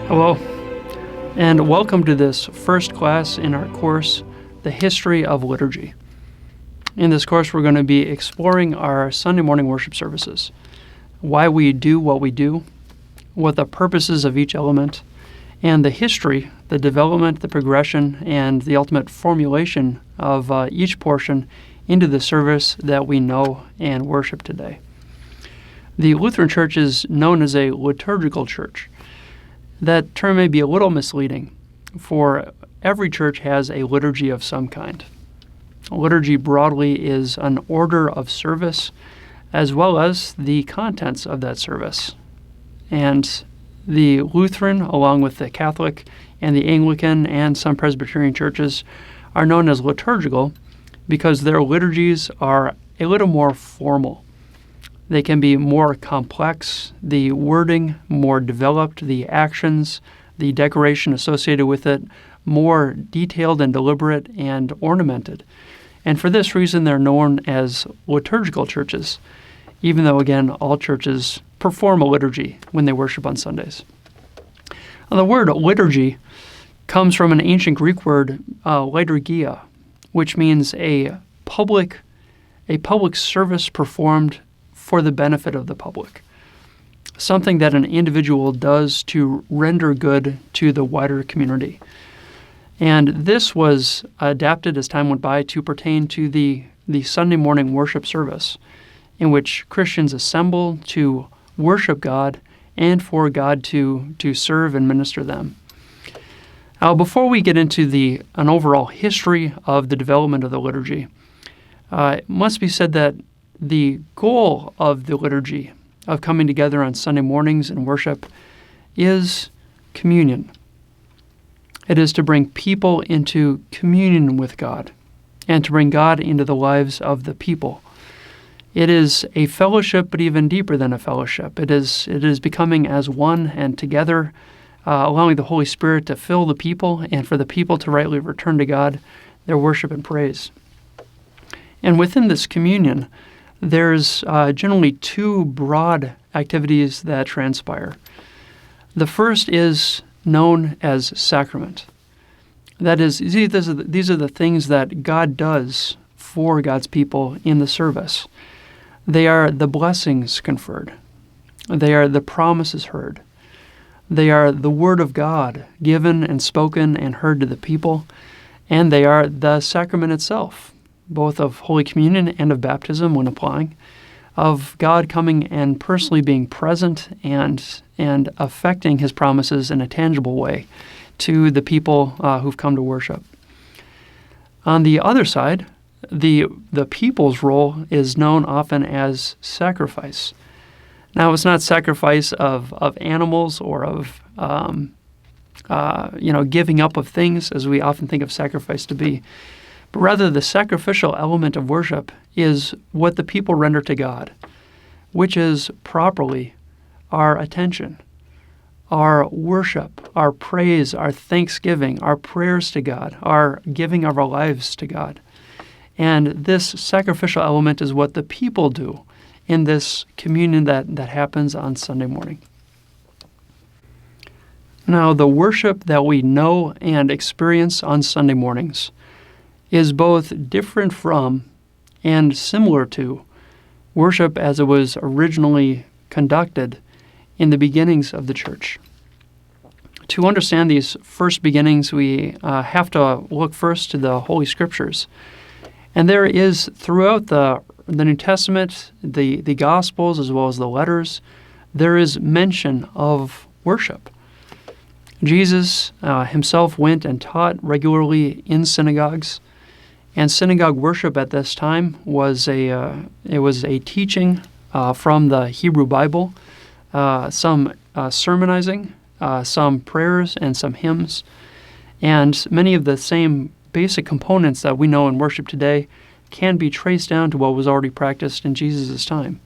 Hello, and welcome to this first class in our course, The History of Liturgy. In this course, we're going to be exploring our Sunday morning worship services, why we do what we do, what the purposes of each element, and the history, the development, the progression, and the ultimate formulation of each portion into the service that we know and worship today. The Lutheran Church is known as a liturgical church. That term may be a little misleading, for every church has a liturgy of some kind. A liturgy broadly is an order of service as well as the contents of that service. And the Lutheran, along with the Catholic and the Anglican and some Presbyterian churches, are known as liturgical because their liturgies are a little more formal. They can be more complex, the wording more developed, the actions, the decoration associated with it more detailed and deliberate and ornamented. And for this reason, they're known as liturgical churches, even though, again, all churches perform a liturgy when they worship on Sundays. Now, the word liturgy comes from an ancient Greek word, liturgia, which means a public service performed for the benefit of the public, something that an individual does to render good to the wider community. And this was adapted as time went by to pertain to the Sunday morning worship service, in which Christians assemble to worship God and for God to serve and minister them. Now, before we get into an overall history of the development of the liturgy, it must be said that the goal of the liturgy, of coming together on Sunday mornings and worship, is communion. It is to bring people into communion with God and to bring God into the lives of the people. It is a fellowship, but even deeper than a fellowship. It is becoming as one and together, allowing the Holy Spirit to fill the people and for the people to rightly return to God their worship and praise. And within this communion, there's generally two broad activities that transpire. The first is known as sacrament. That is, these are the things that God does for God's people in the service. They are the blessings conferred. They are the promises heard. They are the Word of God given and spoken and heard to the people. And they are the sacrament itself, both of Holy Communion and of baptism when applying, of God coming and personally being present and affecting His promises in a tangible way to the people who've come to worship. On the other side, the people's role is known often as sacrifice. Now, it's not sacrifice of animals or of giving up of things, as we often think of sacrifice to be. But rather, the sacrificial element of worship is what the people render to God, which is properly our attention, our worship, our praise, our thanksgiving, our prayers to God, our giving of our lives to God. And this sacrificial element is what the people do in this communion that happens on Sunday morning. Now, the worship that we know and experience on Sunday mornings is both different from and similar to worship as it was originally conducted in the beginnings of the church. To understand these first beginnings, we have to look first to the Holy Scriptures. And there is, throughout the New Testament, the Gospels, as well as the letters, there is mention of worship. Jesus himself went and taught regularly in synagogues. And synagogue worship at this time was a teaching from the Hebrew Bible, some sermonizing, some prayers, and some hymns. And many of the same basic components that we know in worship today can be traced down to what was already practiced in Jesus' time.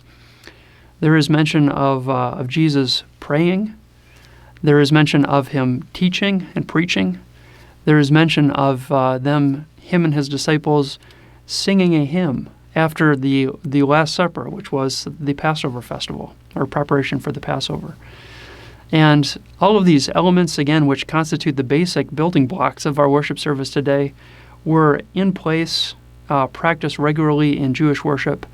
There is mention of Jesus praying. There is mention of him teaching and preaching. There is mention of him and his disciples singing a hymn after the Last Supper, which was the Passover festival, or preparation for the Passover. And all of these elements, again, which constitute the basic building blocks of our worship service today, were in place, practiced regularly in Jewish worship,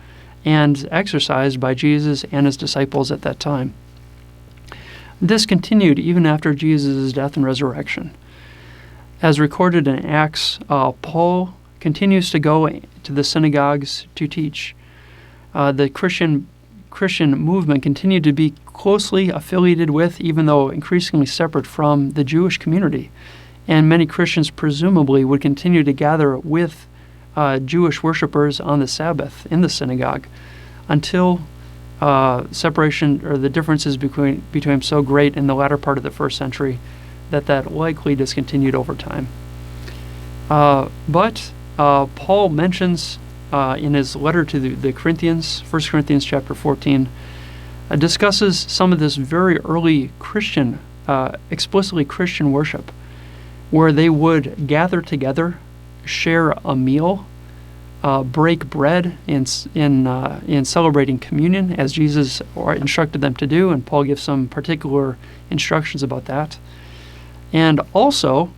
and exercised by Jesus and his disciples at that time. This continued even after Jesus' death and resurrection. As recorded in Acts, Paul continues to go to the synagogues to teach. The Christian movement continued to be closely affiliated with, even though increasingly separate from, the Jewish community. And many Christians presumably would continue to gather with Jewish worshipers on the Sabbath in the synagogue until separation or the differences became so great in the latter part of the first century that likely discontinued over time. But Paul mentions in his letter to the Corinthians, 1 Corinthians chapter 14, discusses some of this very early Christian, explicitly Christian worship, where they would gather together, share a meal, break bread in celebrating communion, as Jesus instructed them to do, and Paul gives some particular instructions about that. And also,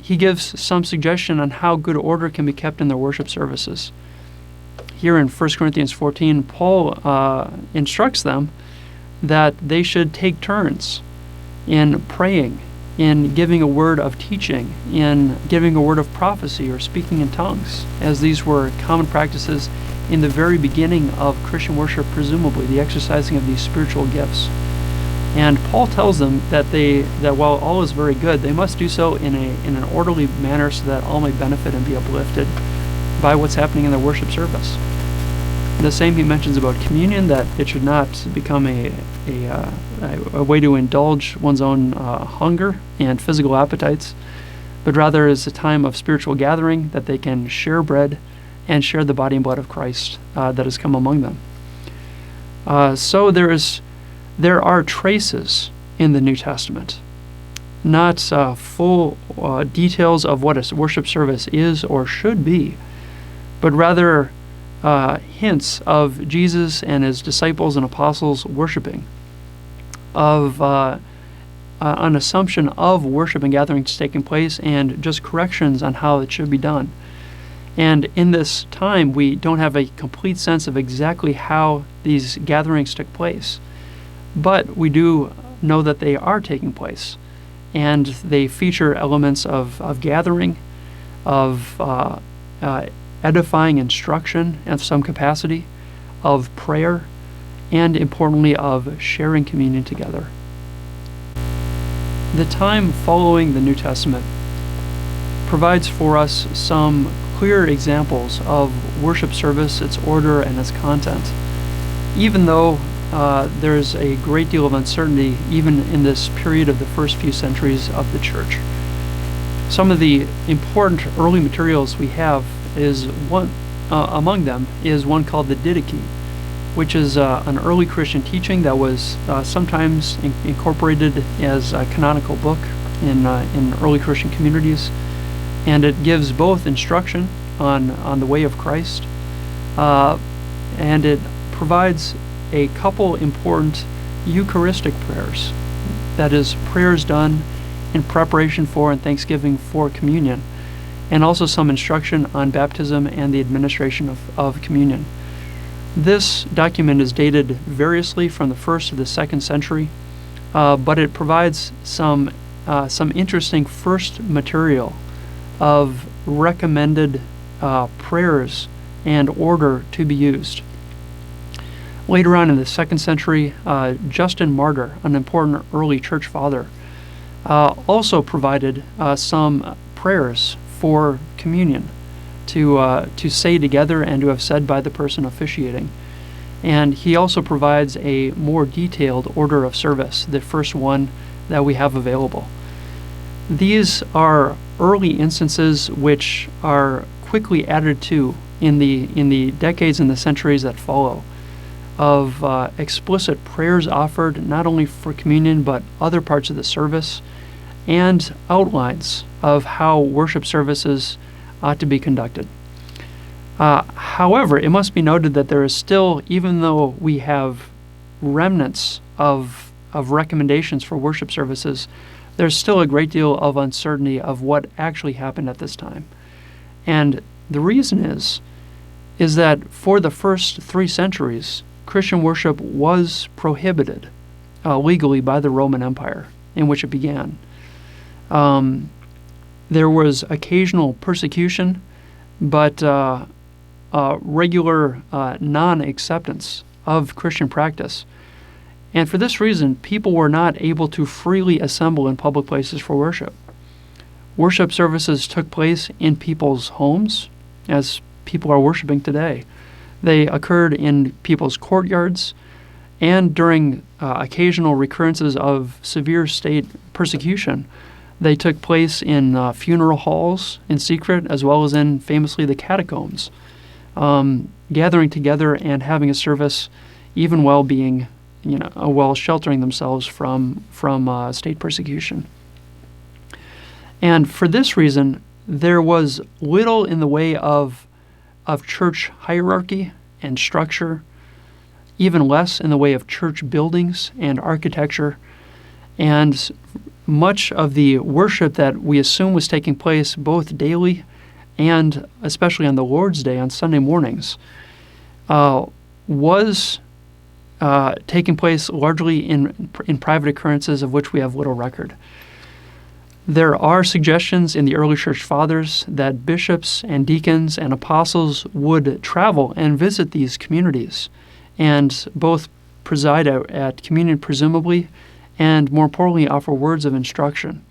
he gives some suggestion on how good order can be kept in their worship services. Here in 1 Corinthians 14, Paul instructs them that they should take turns in praying, in giving a word of teaching, in giving a word of prophecy or speaking in tongues, as these were common practices in the very beginning of Christian worship, presumably, the exercising of these spiritual gifts. And Paul tells them that while all is very good, they must do so in an orderly manner so that all may benefit and be uplifted by what's happening in their worship service. The same he mentions about communion, that it should not become a way to indulge one's own hunger and physical appetites, but rather is a time of spiritual gathering that they can share bread and share the body and blood of Christ that has come among them. So there are traces in the New Testament, not full details of what a worship service is or should be, but rather hints of Jesus and his disciples and apostles worshiping, of an assumption of worship and gatherings taking place, and just corrections on how it should be done. And in this time, we don't have a complete sense of exactly how these gatherings took place, but we do know that they are taking place, and they feature elements of gathering, of edifying instruction of some capacity, of prayer, and importantly of sharing communion together. The time following the New Testament provides for us some clear examples of worship service, its order, and its content, even though there's a great deal of uncertainty even in this period of the first few centuries of the Church. Some of the important early materials we have is among them is one called the Didache, which is an early Christian teaching that was sometimes incorporated as a canonical book in early Christian communities, and it gives both instruction on the way of Christ, and it provides a couple important Eucharistic prayers, that is, prayers done in preparation for and thanksgiving for communion, and also some instruction on baptism and the administration of communion. This document is dated variously from the 1st to the 2nd century, but it provides some interesting first material of recommended prayers and order to be used. Later on in the 2nd century, Justin Martyr, an important early church father, also provided some prayers for communion to say together and to have said by the person officiating. And he also provides a more detailed order of service, the first one that we have available. These are early instances which are quickly added to in the decades and the centuries that follow, of explicit prayers offered not only for communion but other parts of the service, and outlines of how worship services ought to be conducted. However, it must be noted that there is still, even though we have remnants of of recommendations for worship services, there's still a great deal of uncertainty of what actually happened at this time. And the reason is that for the first 3 centuries, Christian worship was prohibited legally by the Roman Empire in which it began. There was occasional persecution, but regular non-acceptance of Christian practice. And for this reason, people were not able to freely assemble in public places for worship. Worship services took place in people's homes, as people are worshiping today. They occurred in people's courtyards, and during occasional recurrences of severe state persecution, they took place in funeral halls in secret, as well as in, famously, the catacombs, gathering together and having a service, even while being, while sheltering themselves from state persecution. And for this reason, there was little in the way of church hierarchy and structure, even less in the way of church buildings and architecture, and much of the worship that we assume was taking place both daily and especially on the Lord's Day on Sunday mornings was taking place largely in private occurrences of which we have little record. There are suggestions in the early church fathers that bishops and deacons and apostles would travel and visit these communities and both preside at communion, presumably, and more importantly, offer words of instruction.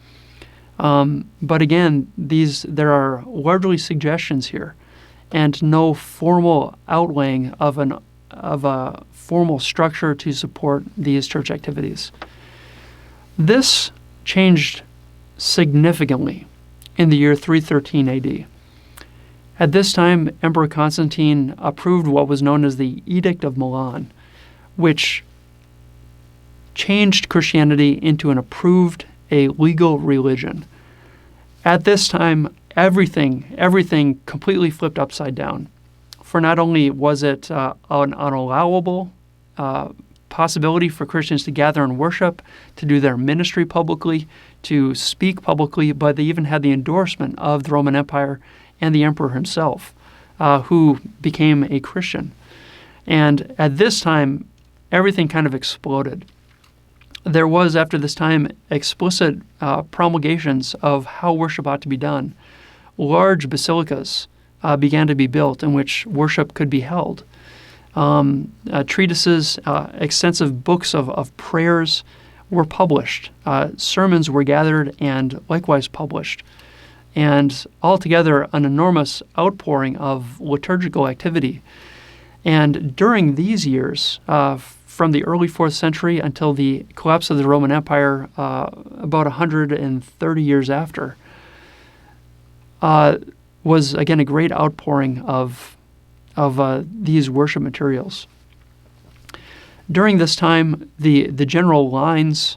But again, there are largely suggestions here, and no formal outlaying of a formal structure to support these church activities. This changed significantly in the year 313 AD. At this time, Emperor Constantine approved what was known as the Edict of Milan, which changed Christianity into a legal religion. At this time, everything completely flipped upside down. For not only was it an unallowable possibility for Christians to gather and worship, to do their ministry publicly, to speak publicly, but they even had the endorsement of the Roman Empire and the emperor himself, who became a Christian. And at this time, everything kind of exploded. There was, after this time, explicit promulgations of how worship ought to be done. Large basilicas began to be built in which worship could be held. Treatises, extensive books of prayers were published. Sermons were gathered and likewise published. And altogether, an enormous outpouring of liturgical activity. And during these years, from the early 4th century until the collapse of the Roman Empire about 130 years after, was again a great outpouring of these worship materials. During this time, the general lines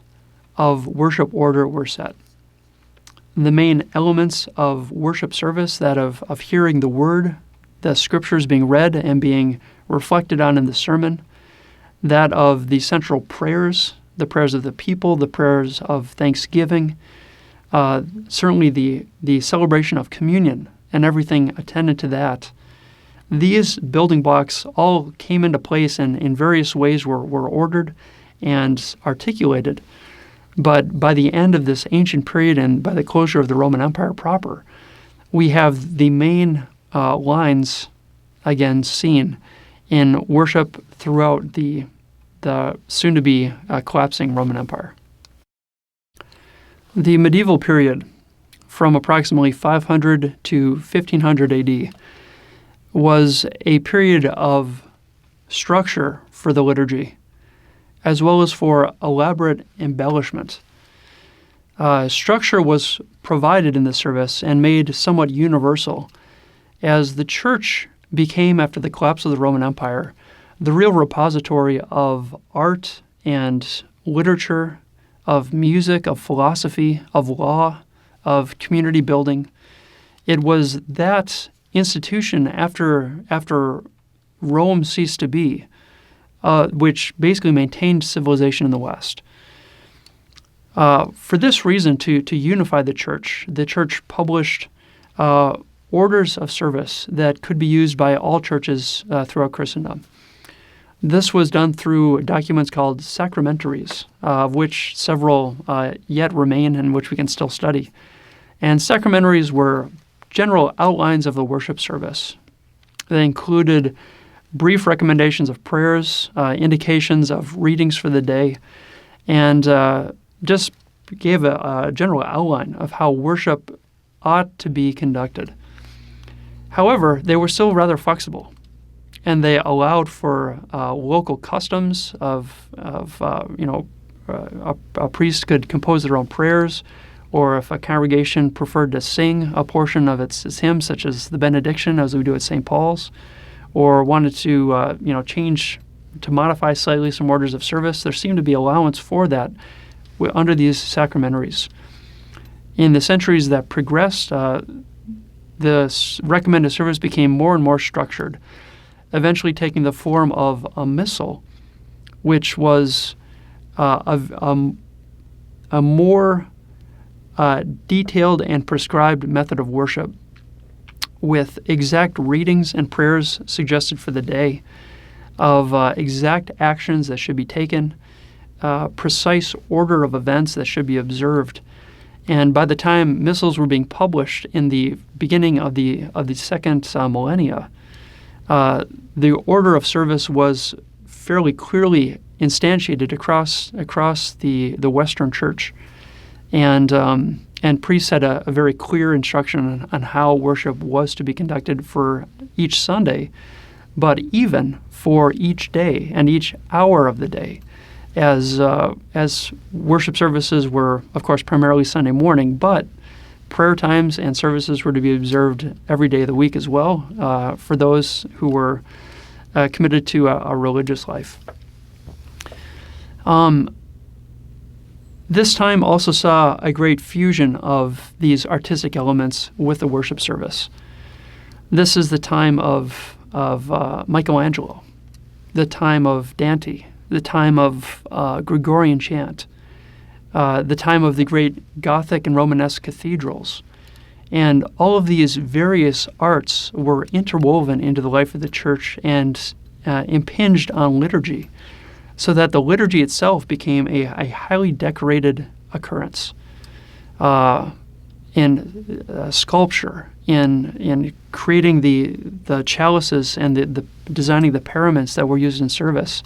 of worship order were set. The main elements of worship service, that of hearing the word, the scriptures being read and being reflected on in the sermon, that of the central prayers, the prayers of the people, the prayers of thanksgiving, certainly the celebration of communion and everything attendant to that. These building blocks all came into place and in various ways were ordered and articulated. But by the end of this ancient period and by the closure of the Roman Empire proper, we have the main lines again seen in worship throughout the soon-to-be collapsing Roman Empire. The medieval period, from approximately 500 to 1500 AD, was a period of structure for the liturgy, as well as for elaborate embellishment. Structure was provided in the service and made somewhat universal, as the church became, after the collapse of the Roman Empire, the real repository of art and literature, of music, of philosophy, of law, of community building. It was that institution after Rome ceased to be, which basically maintained civilization in the West. For this reason, to unify the church published orders of service that could be used by all churches throughout Christendom. This was done through documents called sacramentaries, of which several yet remain and which we can still study. And sacramentaries were general outlines of the worship service. They included brief recommendations of prayers, indications of readings for the day, and just gave a general outline of how worship ought to be conducted. However, they were still rather flexible, and they allowed for local customs of a priest could compose their own prayers, or if a congregation preferred to sing a portion of its hymns, such as the benediction, as we do at St. Paul's, or wanted to change, to modify slightly some orders of service, there seemed to be allowance for that under these sacramentaries. In the centuries that progressed, the recommended service became more and more structured, eventually taking the form of a missal, which was a more detailed and prescribed method of worship, with exact readings and prayers suggested for the day, of exact actions that should be taken, precise order of events that should be observed. And by the time missals were being published in the beginning of the second millennia, the order of service was fairly clearly instantiated across the Western Church, and priests had a very clear instruction on how worship was to be conducted for each Sunday, but even for each day and each hour of the day, as worship services were, of course, primarily Sunday morning, but prayer times and services were to be observed every day of the week as well, for those who were committed to a religious life. This time also saw a great fusion of these artistic elements with the worship service. This is the time of Michelangelo, the time of Dante, the time of Gregorian chant, the time of the great Gothic and Romanesque cathedrals. And all of these various arts were interwoven into the life of the church and impinged on liturgy, so that the liturgy itself became a highly decorated occurrence. In sculpture, in creating the chalices and the designing the paraments that were used in service,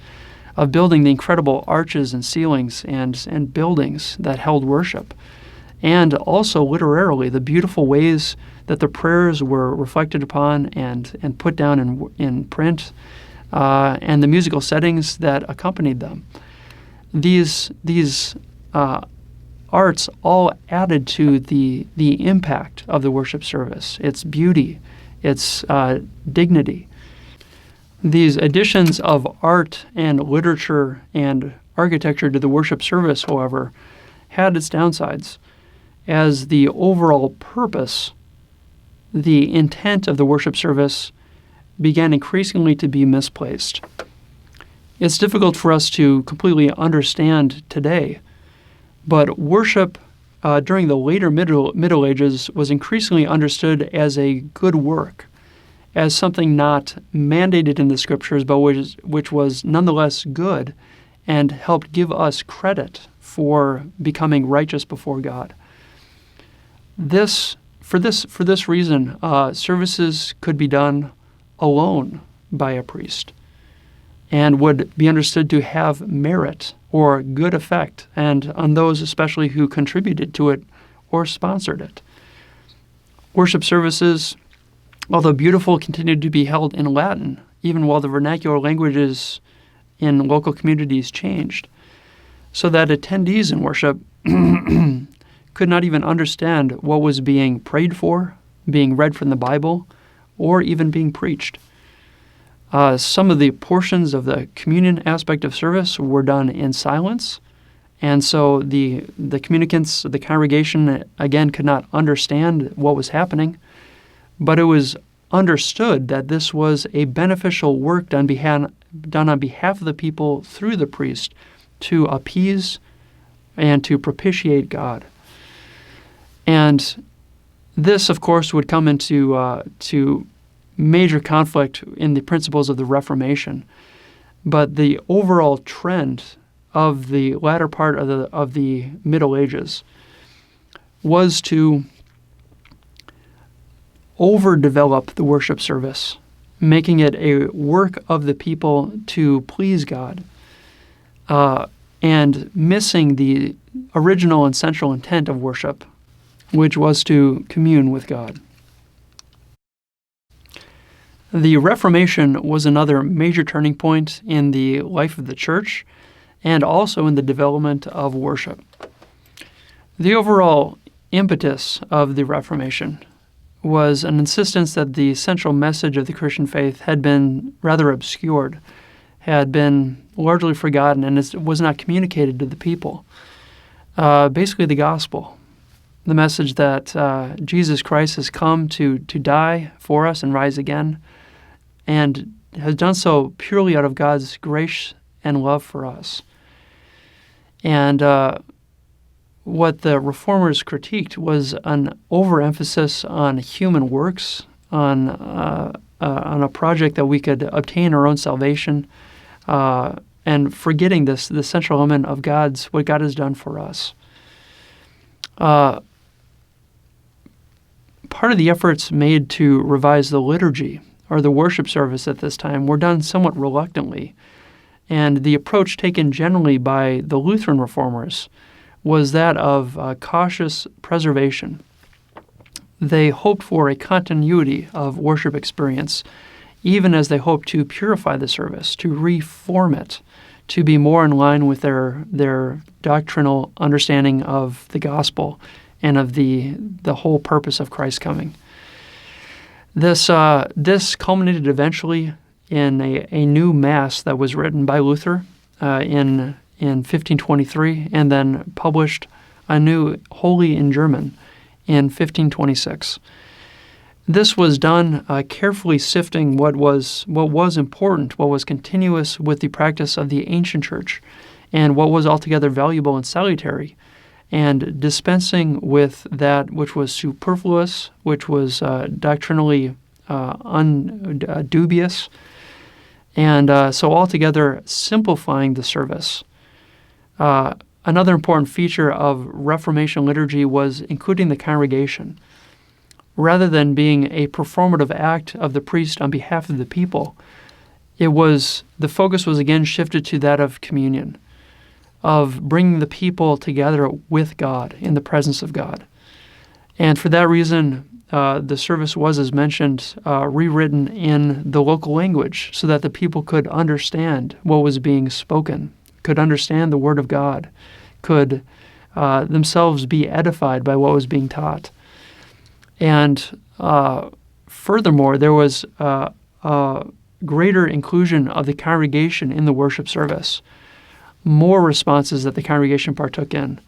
of building the incredible arches and ceilings and buildings that held worship, and also literarily the beautiful ways that the prayers were reflected upon and put down in print, and the musical settings that accompanied them. These arts all added to the impact of the worship service, its beauty, its dignity. These additions of art and literature and architecture to the worship service, however, had its downsides, as the overall purpose, the intent of the worship service, began increasingly to be misplaced. It's difficult for us to completely understand today, but worship during the later Middle Ages was increasingly understood as a good work, as something not mandated in the Scriptures, but which was nonetheless good and helped give us credit for becoming righteous before God. For this reason, services could be done alone by a priest and would be understood to have merit or good effect, and on those especially who contributed to it or sponsored it. Worship services, although beautiful, continued to be held in Latin, even while the vernacular languages in local communities changed, so that attendees in worship could not even understand what was being prayed for, being read from the Bible, or even being preached. Some of the portions of the communion aspect of service were done in silence, and so the communicants, the congregation, again, could not understand what was happening, but it was understood that this was a beneficial work done on behalf of the people through the priest to appease and to propitiate God. And this, of course, would come into to major conflict in the principles of the Reformation. But the overall trend of the latter part of the Middle Ages was to overdevelop the worship service, making it a work of the people to please God, and missing the original and central intent of worship, which was to commune with God. The Reformation was another major turning point in the life of the church and also in the development of worship. The overall impetus of the Reformation was an insistence that the central message of the Christian faith had been rather obscured, had been largely forgotten, and was not communicated to the people. Basically, the gospel, the message that Jesus Christ has come to die for us and rise again, and has done so purely out of God's grace and love for us. And what the Reformers critiqued was an overemphasis on human works, on a project that we could obtain our own salvation, and forgetting the central element of what God has done for us. Part of the efforts made to revise the liturgy or the worship service at this time were done somewhat reluctantly, and the approach taken generally by the Lutheran reformers was that of cautious preservation. They hoped for a continuity of worship experience, even as they hoped to purify the service, to reform it, to be more in line with their doctrinal understanding of the gospel and of the whole purpose of Christ's coming. This culminated eventually in a new Mass that was written by Luther in 1523, and then published anew wholly in German in 1526. This was done carefully sifting what was important, what was continuous with the practice of the ancient church, and what was altogether valuable and salutary, and dispensing with that which was superfluous, which was doctrinally dubious, and so altogether simplifying the service. Another important feature of Reformation liturgy was including the congregation. Rather than being a performative act of the priest on behalf of the people, the focus was again shifted to that of communion, of bringing the people together with God, in the presence of God. And for that reason, the service was, as mentioned, rewritten in the local language so that the people could understand what was being spoken, could understand the Word of God, could themselves be edified by what was being taught. And furthermore, there was a greater inclusion of the congregation in the worship service, more responses that the congregation partook in,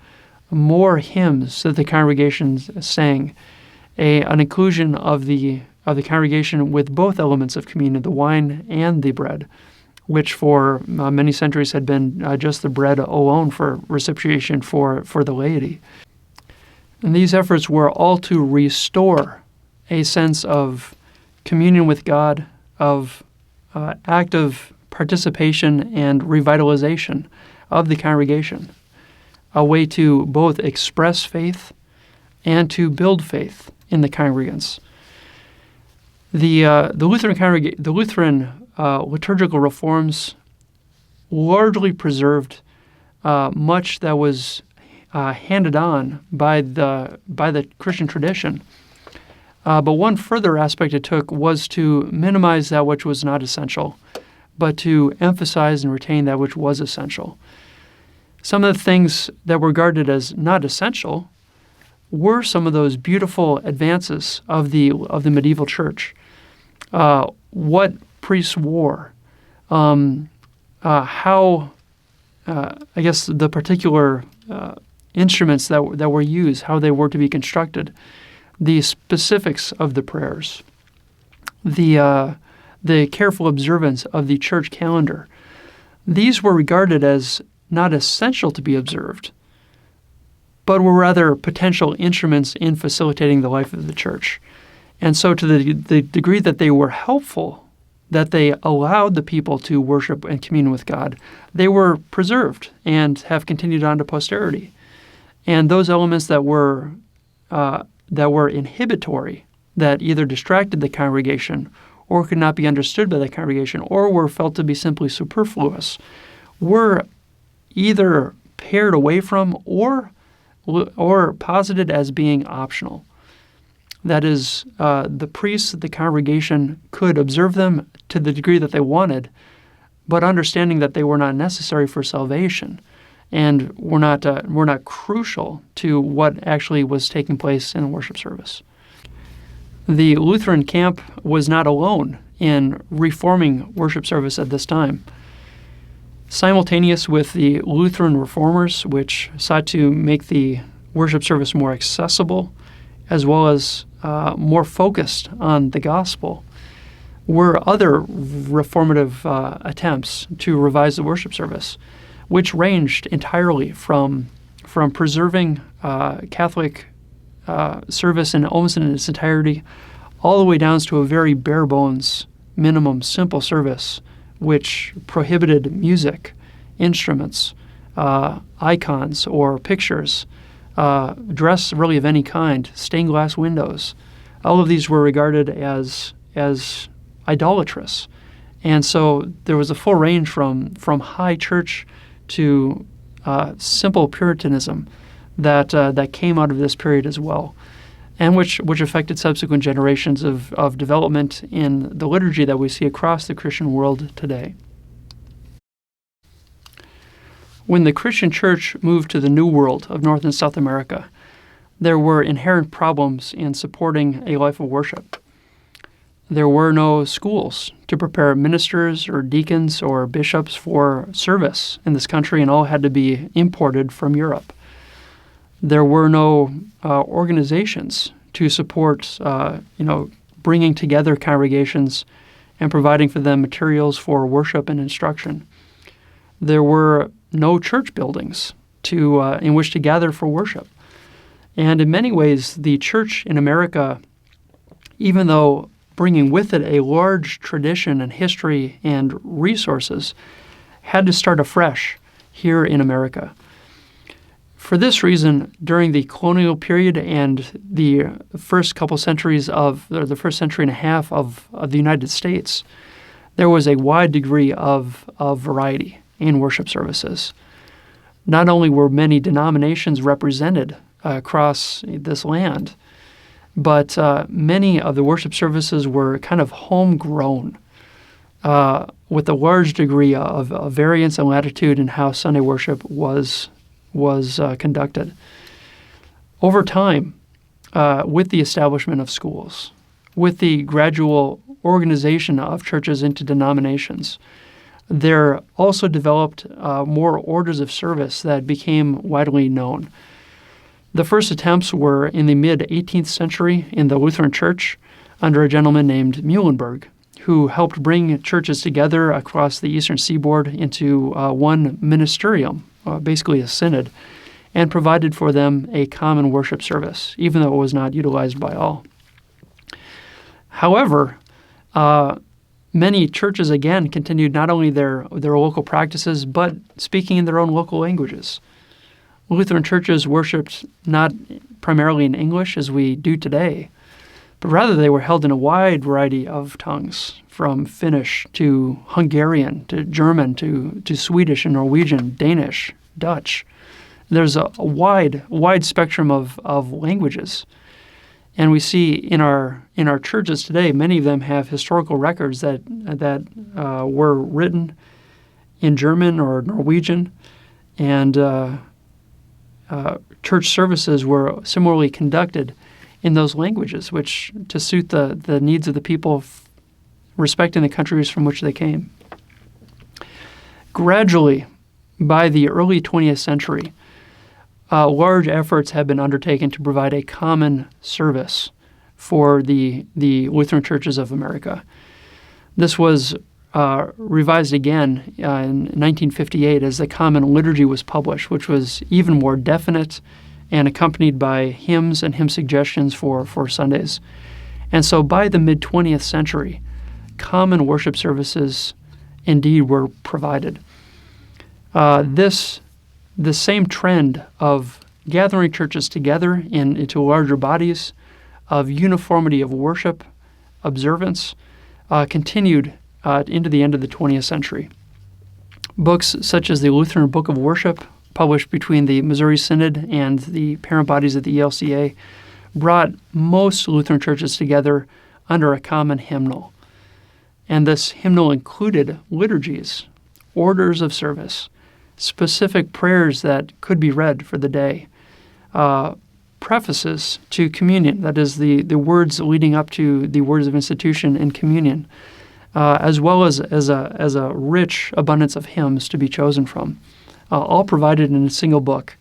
more hymns that the congregation sang, an inclusion of the congregation with both elements of communion, the wine and the bread, which for many centuries had been just the bread alone for recipiation for the laity. And these efforts were all to restore a sense of communion with God, of active participation and revitalization of the congregation, a way to both express faith and to build faith in the congregants. The Lutheran liturgical reforms largely preserved much that was handed on by the Christian tradition. But one further aspect it took was to minimize that which was not essential, but to emphasize and retain that which was essential. Some of the things that were regarded as not essential were some of those beautiful advances of the medieval church. What priests wore, how I guess the particular instruments that were used, how they were to be constructed, the specifics of the prayers, the careful observance of the church calendar. These were regarded as not essential to be observed, but were rather potential instruments in facilitating the life of the church. And so to the degree that they were helpful, that they allowed the people to worship and commune with God, they were preserved and have continued on to posterity. And those elements that were inhibitory, that either distracted the congregation or could not be understood by the congregation or were felt to be simply superfluous, were either pared away from or posited as being optional. That is, the priests, the congregation could observe them to the degree that they wanted, but understanding that they were not necessary for salvation and were not crucial to what actually was taking place in the worship service. The Lutheran camp was not alone in reforming worship service at this time. Simultaneous with the Lutheran reformers, which sought to make the worship service more accessible, as well as more focused on the gospel, were other reformative attempts to revise the worship service, which ranged entirely from preserving Catholic service in almost in its entirety, all the way down to a very bare bones, minimum, simple service, which prohibited music, instruments, icons or pictures, dress really of any kind, stained glass windows. All of these were regarded as idolatrous. And so there was a full range from high church to simple Puritanism that came out of this period as well, and which affected subsequent generations of development in the liturgy that we see across the Christian world today. When the Christian church moved to the New World of North and South America, there were inherent problems in supporting a life of worship. There were no schools to prepare ministers or deacons or bishops for service in this country, and all had to be imported from Europe. There were no organizations to support, bringing together congregations and providing for them materials for worship and instruction. There were no church buildings in which to gather for worship. And in many ways, the church in America, even though bringing with it a large tradition and history and resources, had to start afresh here in America. For this reason, during the colonial period and the first couple centuries the first century and a half of the United States, there was a wide degree of variety in worship services. Not only were many denominations represented across this land, but many of the worship services were kind of homegrown, with a large degree of variance and latitude in how Sunday worship was conducted. Over time, with the establishment of schools, with the gradual organization of churches into denominations, there also developed more orders of service that became widely known. The first attempts were in the mid-18th century in the Lutheran Church under a gentleman named Muhlenberg, who helped bring churches together across the eastern seaboard into one ministerium, basically a synod, and provided for them a common worship service, even though it was not utilized by all. However, many churches again continued not only their local practices, but speaking in their own local languages. Lutheran churches worshipped not primarily in English as we do today, but rather they were held in a wide variety of tongues, from Finnish to Hungarian to German to Swedish and Norwegian, Danish, Dutch. There's a wide spectrum of languages. And we see in our churches today, many of them have historical records that were written in German or Norwegian, and church services were similarly conducted in those languages, which to suit the needs of the people, respecting the countries from which they came. Gradually, by the early 20th century, large efforts have been undertaken to provide a common service for the Lutheran churches of America. This was revised again in 1958 as the Common Liturgy was published, which was even more definite and accompanied by hymns and hymn suggestions for Sundays. And so by the mid-20th century, common worship services indeed were provided. The same trend of gathering churches together into larger bodies, of uniformity of worship, observance, continued into the end of the 20th century. Books such as the Lutheran Book of Worship, published between the Missouri Synod and the parent bodies of the ELCA, brought most Lutheran churches together under a common hymnal. And this hymnal included liturgies, orders of service, specific prayers that could be read for the day, prefaces to communion, that is, the words leading up to the words of institution in communion, as well as a rich abundance of hymns to be chosen from, all provided in a single book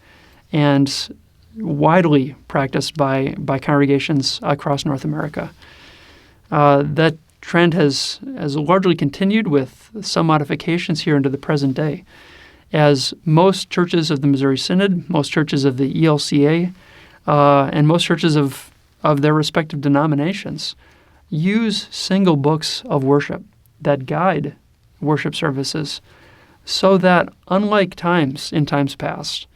and widely practiced by congregations across North America. That trend has largely continued with some modifications here into the present day, as most churches of the Missouri Synod, most churches of the ELCA, and most churches of their respective denominations use single books of worship that guide worship services, so that, unlike in times past,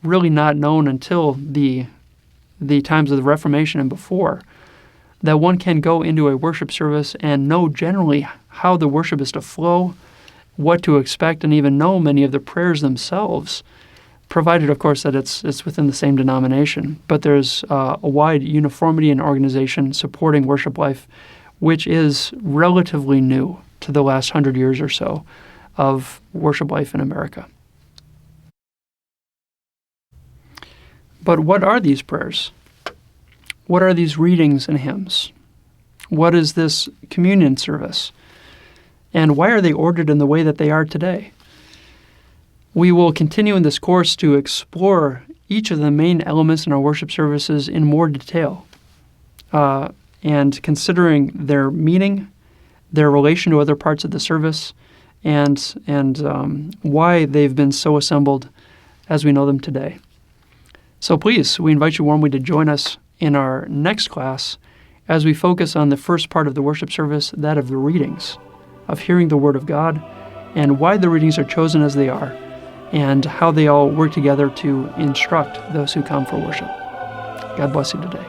really not known until the times of the Reformation and before, that one can go into a worship service and know generally how the worship is to flow, what to expect, and even know many of the prayers themselves, provided, of course, that it's within the same denomination. But there's a wide uniformity in organization supporting worship life, which is relatively new to the last 100 years or so of worship life in America. But what are these prayers? What are these readings and hymns? What is this communion service? And why are they ordered in the way that they are today? We will continue in this course to explore each of the main elements in our worship services in more detail, and considering their meaning, their relation to other parts of the service, and why they've been so assembled as we know them today. So please, we invite you warmly to join us in our next class as we focus on the first part of the worship service, that of the readings, of hearing the Word of God, and why the readings are chosen as they are, and how they all work together to instruct those who come for worship. God bless you today.